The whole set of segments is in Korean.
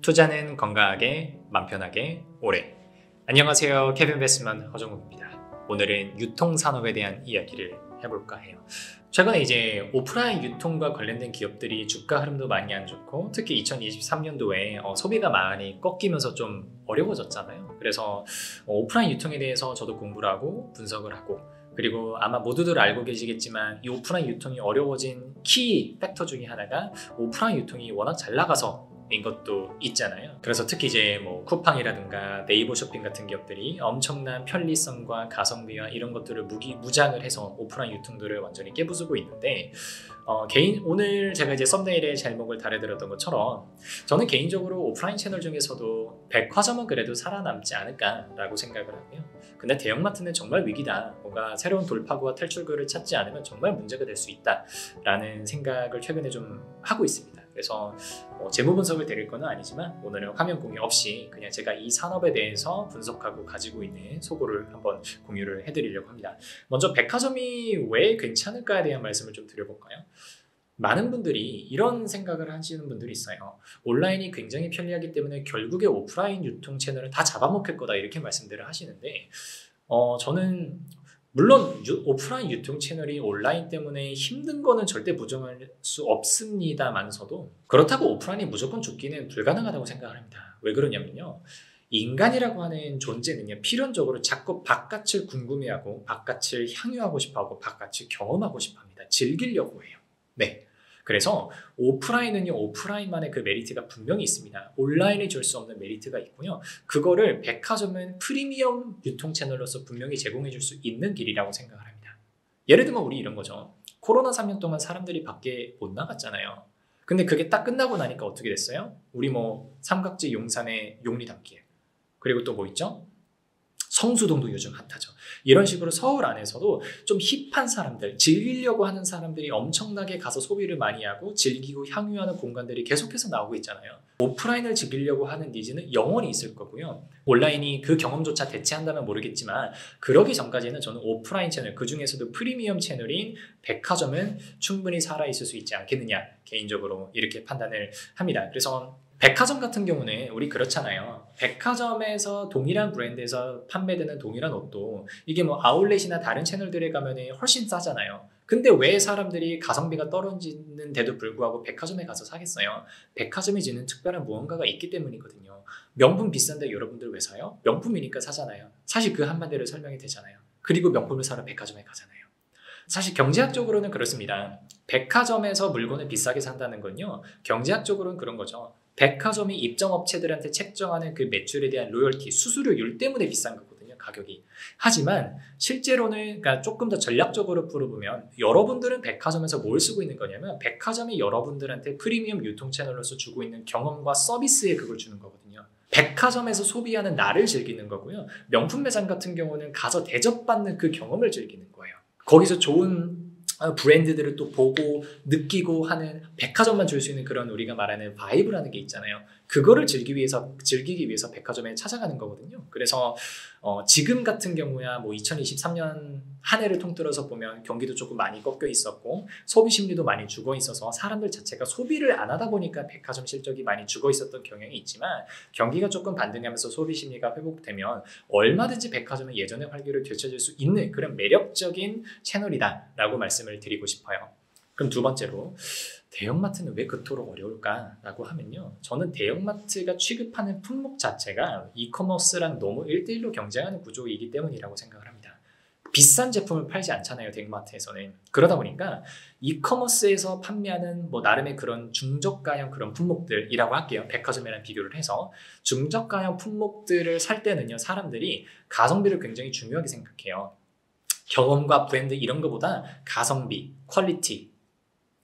투자는 건강하게, 맘 편하게, 오래. 안녕하세요. 케빈 베스먼 허정욱입니다. 오늘은 유통산업에 대한 이야기를 해볼까 해요. 최근에 이제 오프라인 유통과 관련된 기업들이 주가 흐름도 많이 안 좋고, 특히 2023년도에 소비가 많이 꺾이면서 좀 어려워졌잖아요. 그래서 오프라인 유통에 대해서 저도 공부를 하고 분석을 하고, 그리고 아마 모두들 알고 계시겠지만 이 오프라인 유통이 어려워진 키 팩터 중에 하나가 오프라인 유통이 워낙 잘 나가서 인 것도 있잖아요. 그래서 특히 이제 뭐 쿠팡이라든가 네이버 쇼핑 같은 기업들이 엄청난 편리성과 가성비와 이런 것들을 무장을 해서 오프라인 유통들을 완전히 깨부수고 있는데, 오늘 제가 이제 썸네일에 제목을 달아드렸던 것처럼 저는 개인적으로 오프라인 채널 중에서도 백화점은 그래도 살아남지 않을까라고 생각을 하고요. 근데 대형마트는 정말 위기다. 뭔가 새로운 돌파구와 탈출구를 찾지 않으면 정말 문제가 될 수 있다라는 생각을 최근에 좀 하고 있습니다. 그래서 재무 분석을 드릴 건 아니지만 오늘은 화면 공유 없이 그냥 제가 이 산업에 대해서 분석하고 가지고 있는 소고를 한번 공유를 해드리려고 합니다. 먼저 백화점이 왜 괜찮을까에 대한 말씀을 좀 드려볼까요? 많은 분들이 이런 생각을 하시는 분들이 있어요. 온라인이 굉장히 편리하기 때문에 결국에 오프라인 유통 채널은 다 잡아먹힐 거다, 이렇게 말씀들을 하시는데, 저는 물론 오프라인 유통 채널이 온라인 때문에 힘든 거는 절대 부정할 수 없습니다만서도, 그렇다고 오프라인이 무조건 죽기는 불가능하다고 생각을 합니다. 왜 그러냐면요, 인간이라고 하는 존재는요, 필연적으로 자꾸 바깥을 궁금해하고 바깥을 향유하고 싶어하고 바깥을 경험하고 싶어합니다. 즐기려고 해요. 네. 그래서 오프라인은요, 오프라인만의 그 메리트가 분명히 있습니다. 온라인이 줄 수 없는 메리트가 있고요. 그거를 백화점은 프리미엄 유통 채널로서 분명히 제공해 줄 수 있는 길이라고 생각을 합니다. 예를 들면 우리 이런 거죠. 코로나 3년 동안 사람들이 밖에 못 나갔잖아요. 근데 그게 딱 끝나고 나니까 어떻게 됐어요? 우리 뭐 삼각지 용산의 용리단길, 그리고 또 뭐 있죠? 성수동도 요즘 핫하죠. 이런 식으로 서울 안에서도 좀 힙한 사람들, 즐기려고 하는 사람들이 엄청나게 가서 소비를 많이 하고 즐기고 향유하는 공간들이 계속해서 나오고 있잖아요. 오프라인을 즐기려고 하는 니즈는 영원히 있을 거고요. 온라인이 그 경험조차 대체한다면 모르겠지만, 그러기 전까지는 저는 오프라인 채널, 그 중에서도 프리미엄 채널인 백화점은 충분히 살아있을 수 있지 않겠느냐, 개인적으로 이렇게 판단을 합니다. 그래서 백화점 같은 경우는 우리 그렇잖아요. 백화점에서 동일한 브랜드에서 판매되는 동일한 옷도 이게 뭐 아울렛이나 다른 채널들에 가면 훨씬 싸잖아요. 근데 왜 사람들이 가성비가 떨어지는데도 불구하고 백화점에 가서 사겠어요? 백화점이 주는 특별한 무언가가 있기 때문이거든요. 명품 비싼데 여러분들 왜 사요? 명품이니까 사잖아요. 사실 그 한마디로 설명이 되잖아요. 그리고 명품을 사러 백화점에 가잖아요. 사실 경제학적으로는 그렇습니다. 백화점에서 물건을 비싸게 산다는 건요, 경제학적으로는 그런 거죠. 백화점이 입점업체들한테 책정하는 그 매출에 대한 로열티, 수수료율 때문에 비싼 거거든요, 가격이. 하지만 실제로는, 그러니까 조금 더 전략적으로 풀어보면, 여러분들은 백화점에서 뭘 쓰고 있는 거냐면, 백화점이 여러분들한테 프리미엄 유통 채널로서 주고 있는 경험과 서비스에 그걸 주는 거거든요. 백화점에서 소비하는 나를 즐기는 거고요. 명품 매장 같은 경우는 가서 대접받는 그 경험을 즐기는 거예요. 거기서 좋은 브랜드들을 또 보고 느끼고 하는, 백화점만 줄 수 있는 그런 우리가 말하는 바이브라는 게 있잖아요. 그거를 즐기기 위해서 백화점에 찾아가는 거거든요. 그래서 지금 같은 경우야 뭐 2023년 한 해를 통틀어서 보면 경기도 조금 많이 꺾여 있었고 소비 심리도 많이 죽어 있어서 사람들 자체가 소비를 안 하다 보니까 백화점 실적이 많이 죽어 있었던 경향이 있지만, 경기가 조금 반등하면서 소비 심리가 회복되면 얼마든지 백화점은 예전의 활기를 되찾을 수 있는 그런 매력적인 채널이다라고 말씀을 드리고 싶어요. 그럼 두 번째로, 대형마트는 왜 그토록 어려울까라고 하면요, 저는 대형마트가 취급하는 품목 자체가 이커머스랑 너무 1대1로 경쟁하는 구조이기 때문이라고 생각을 합니다. 비싼 제품을 팔지 않잖아요, 대형마트에서는. 그러다 보니까 이커머스에서 판매하는 뭐 나름의 그런 중저가형 그런 품목들이라고 할게요. 백화점이랑 비교를 해서 중저가형 품목들을 살 때는요, 사람들이 가성비를 굉장히 중요하게 생각해요. 경험과 브랜드 이런 것보다 가성비, 퀄리티,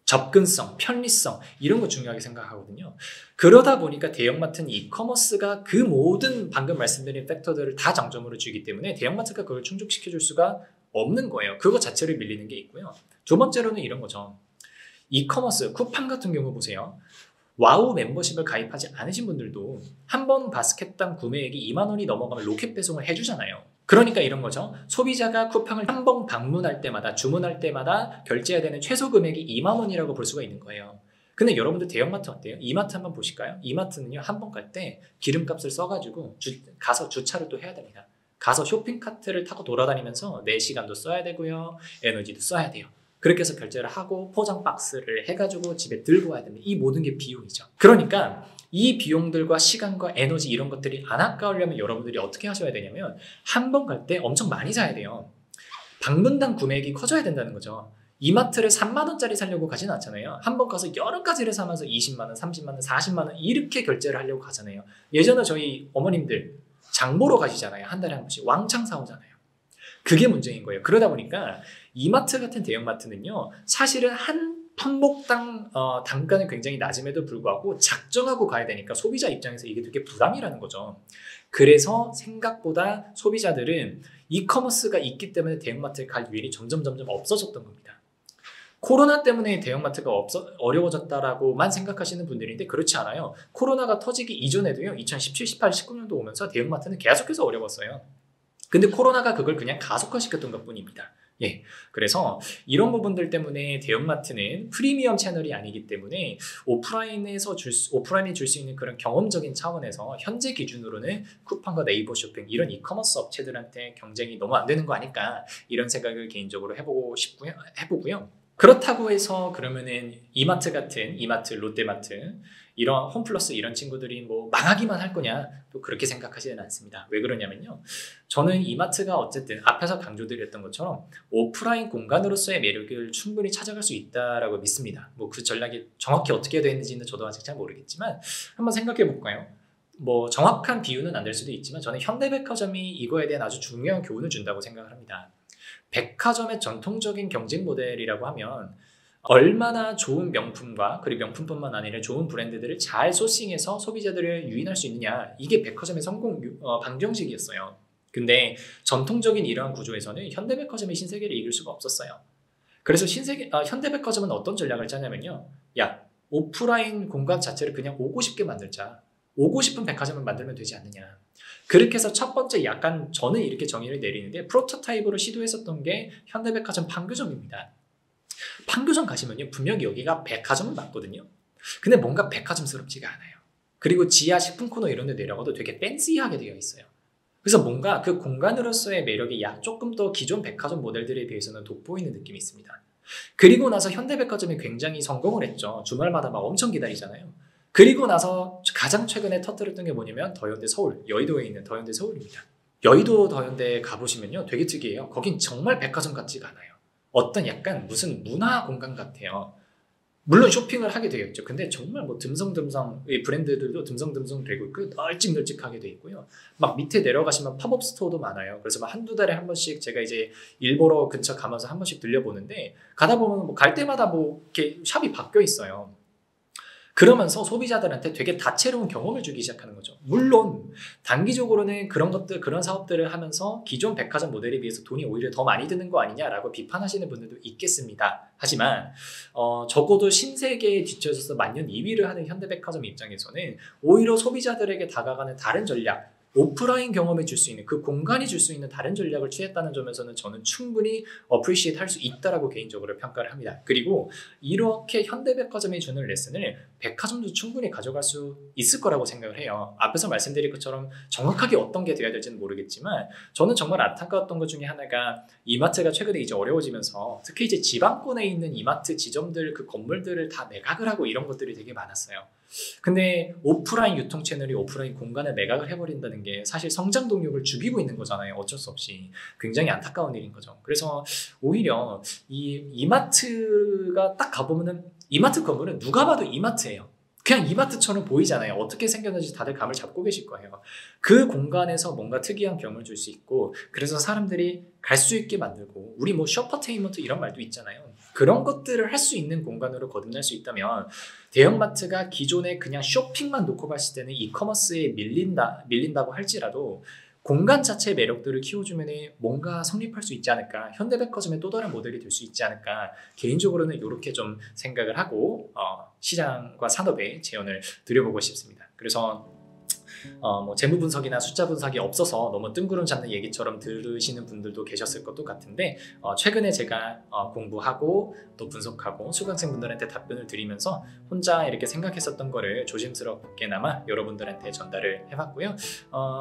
접근성, 편리성 이런 거 중요하게 생각하거든요. 그러다 보니까 대형마트는 이커머스가 그 모든 방금 말씀드린 팩터들을 다 장점으로 주기 때문에 대형마트가 그걸 충족시켜줄 수가 없는 거예요. 그거 자체를 밀리는 게 있고요. 두 번째로는 이런 거죠. 이커머스, 쿠팡 같은 경우 보세요. 와우 멤버십을 가입하지 않으신 분들도 한 번 바스켓당 구매액이 2만 원이 넘어가면 로켓 배송을 해주잖아요. 그러니까 이런 거죠. 소비자가 쿠팡을 한 번 방문할 때마다, 주문할 때마다 결제해야 되는 최소 금액이 2만 원이라고 볼 수가 있는 거예요. 근데 여러분들 대형마트 어때요? 이마트 한번 보실까요? 이마트는요, 한 번 갈 때 기름값을 써가지고 가서 주차를 또 해야 됩니다. 가서 쇼핑카트를 타고 돌아다니면서 내 시간도 써야 되고요, 에너지도 써야 돼요. 그렇게 해서 결제를 하고 포장 박스를 해가지고 집에 들고 와야 됩니다. 이 모든 게 비용이죠. 그러니까 이 비용들과 시간과 에너지 이런 것들이 안 아까우려면 여러분들이 어떻게 하셔야 되냐면 한 번 갈 때 엄청 많이 사야 돼요. 방문당 구매액이 커져야 된다는 거죠. 이마트를 3만 원짜리 사려고 가진 않잖아요. 한 번 가서 여러 가지를 사면서 20만 원, 30만 원, 40만 원 이렇게 결제를 하려고 가잖아요. 예전에 저희 어머님들 장 보러 가시잖아요. 한 달에 한 번씩 왕창 사오잖아요. 그게 문제인 거예요. 그러다 보니까 이마트 같은 대형마트는요, 사실은 한 품목당 단가는 굉장히 낮음에도 불구하고 작정하고 가야 되니까 소비자 입장에서 이게 되게 부담이라는 거죠. 그래서 생각보다 소비자들은 이커머스가 있기 때문에 대형마트에 갈 유인이 점점 없어졌던 겁니다. 코로나 때문에 대형마트가 어려워졌다라고만 생각하시는 분들인데 그렇지 않아요. 코로나가 터지기 이전에도요, 2017, 18, 19년도 오면서 대형마트는 계속해서 어려웠어요. 근데 코로나가 그걸 그냥 가속화시켰던 것 뿐입니다. 예, 그래서 이런 부분들 때문에 대형마트는 프리미엄 채널이 아니기 때문에 오프라인이 줄 수 있는 그런 경험적인 차원에서 현재 기준으로는 쿠팡과 네이버 쇼핑 이런 이커머스 업체들한테 경쟁이 너무 안 되는 거 아닐까, 이런 생각을 개인적으로 해보고요. 그렇다고 해서 그러면은 이마트 같은 이마트, 롯데마트 이런 홈플러스 이런 친구들이 뭐 망하기만 할 거냐, 또 그렇게 생각하지는 않습니다. 왜 그러냐면요, 저는 이마트가 어쨌든 앞에서 강조드렸던 것처럼 오프라인 공간으로서의 매력을 충분히 찾아갈 수 있다라고 믿습니다. 뭐 그 전략이 정확히 어떻게 되어 있는지는 저도 아직 잘 모르겠지만 한번 생각해 볼까요? 뭐 정확한 비유는 안 될 수도 있지만 저는 현대백화점이 이거에 대한 아주 중요한 교훈을 준다고 생각을 합니다. 백화점의 전통적인 경쟁 모델이라고 하면 얼마나 좋은 명품과, 그리고 명품뿐만 아니라 좋은 브랜드들을 잘 소싱해서 소비자들을 유인할 수 있느냐, 이게 백화점의 성공 방정식이었어요. 근데 전통적인 이러한 구조에서는 현대백화점이 신세계를 이길 수가 없었어요. 그래서 현대백화점은 어떤 전략을 짜냐면요, 야, 오프라인 공간 자체를 그냥 오고 싶게 만들자. 오고 싶은 백화점을 만들면 되지 않느냐. 그렇게 해서 첫 번째, 약간 저는 이렇게 정의를 내리는데, 프로토타입으로 시도했었던 게 현대백화점 판교점입니다. 판교점 가시면요, 분명히 여기가 백화점은 맞거든요. 근데 뭔가 백화점스럽지가 않아요. 그리고 지하 식품 코너 이런 데 내려가도 되게 팬시하게 되어 있어요. 그래서 뭔가 그 공간으로서의 매력이 조금 더 기존 백화점 모델들에 비해서는 돋보이는 느낌이 있습니다. 그리고 나서 현대백화점이 굉장히 성공을 했죠. 주말마다 막 엄청 기다리잖아요. 그리고 나서 가장 최근에 터뜨렸던 게 뭐냐면 더현대 서울, 여의도에 있는 더현대 서울입니다. 여의도 더현대 가보시면요, 되게 특이해요. 거긴 정말 백화점 같지가 않아요. 어떤 약간 무슨 문화 공간 같아요. 물론 쇼핑을 하게 되어 있죠. 근데 정말 뭐 듬성듬성, 브랜드들도 듬성듬성 되고 있고 널찍널찍하게 되어 있고요. 막 밑에 내려가시면 팝업 스토어도 많아요. 그래서 막 한두 달에 한 번씩 제가 이제 일보러 근처 가면서 한 번씩 들려보는데, 가다 보면 뭐 갈 때마다 뭐 이렇게 샵이 바뀌어 있어요. 그러면서 소비자들한테 되게 다채로운 경험을 주기 시작하는 거죠. 물론 단기적으로는 그런 사업들을 하면서 기존 백화점 모델에 비해서 돈이 오히려 더 많이 드는 거 아니냐라고 비판하시는 분들도 있겠습니다. 하지만 적어도 신세계에 뒤처져서 만년 2위를 하는 현대백화점 입장에서는 오히려 소비자들에게 다가가는 다른 전략, 오프라인 경험을 줄 수 있는, 그 공간이 줄 수 있는 다른 전략을 취했다는 점에서는 저는 충분히 어프리시에이트 할 수 있다라고 개인적으로 평가를 합니다. 그리고 이렇게 현대백화점이 주는 레슨을 백화점도 충분히 가져갈 수 있을 거라고 생각을 해요. 앞에서 말씀드린 것처럼 정확하게 어떤 게 돼야 될지는 모르겠지만, 저는 정말 안타까웠던 것 중에 하나가 이마트가 최근에 이제 어려워지면서 특히 이제 지방권에 있는 이마트 지점들, 그 건물들을 다 매각을 하고 이런 것들이 되게 많았어요. 근데 오프라인 유통 채널이 오프라인 공간을 매각을 해버린다는 게 사실 성장 동력을 죽이고 있는 거잖아요. 어쩔 수 없이. 굉장히 안타까운 일인 거죠. 그래서 오히려 이마트가 딱 가보면은, 이마트 건물은 누가 봐도 이마트예요. 그냥 이마트처럼 보이잖아요. 어떻게 생겼는지 다들 감을 잡고 계실 거예요. 그 공간에서 뭔가 특이한 경험을 줄 수 있고, 그래서 사람들이 갈 수 있게 만들고, 우리 뭐 셔퍼테인먼트 이런 말도 있잖아요. 그런 것들을 할 수 있는 공간으로 거듭날 수 있다면, 대형마트가 기존에 그냥 쇼핑만 놓고 봤을 때는 이커머스에 밀린다고 할지라도 공간 자체의 매력들을 키워주면 뭔가 성립할 수 있지 않을까, 현대백화점의 또 다른 모델이 될 수 있지 않을까, 개인적으로는 이렇게 좀 생각을 하고 시장과 산업에 제언을 드려보고 싶습니다. 그래서 뭐 재무 분석이나 숫자 분석이 없어서 너무 뜬구름 잡는 얘기처럼 들으시는 분들도 계셨을 것도 같은데 최근에 제가 공부하고 또 분석하고 수강생분들한테 답변을 드리면서 혼자 이렇게 생각했었던 거를 조심스럽게나마 여러분들한테 전달을 해봤고요.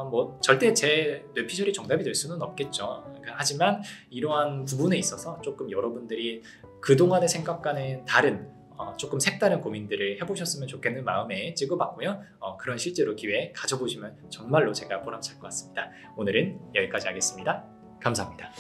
뭐 절대 제 뇌피셜이 정답이 될 수는 없겠죠. 하지만 이러한 부분에 있어서 조금 여러분들이 그동안의 생각과는 다른 조금 색다른 고민들을 해보셨으면 좋겠는 마음에 찍어봤고요. 그런 실제로 기회 가져보시면 정말로 제가 보람찰 것 같습니다. 오늘은 여기까지 하겠습니다. 감사합니다.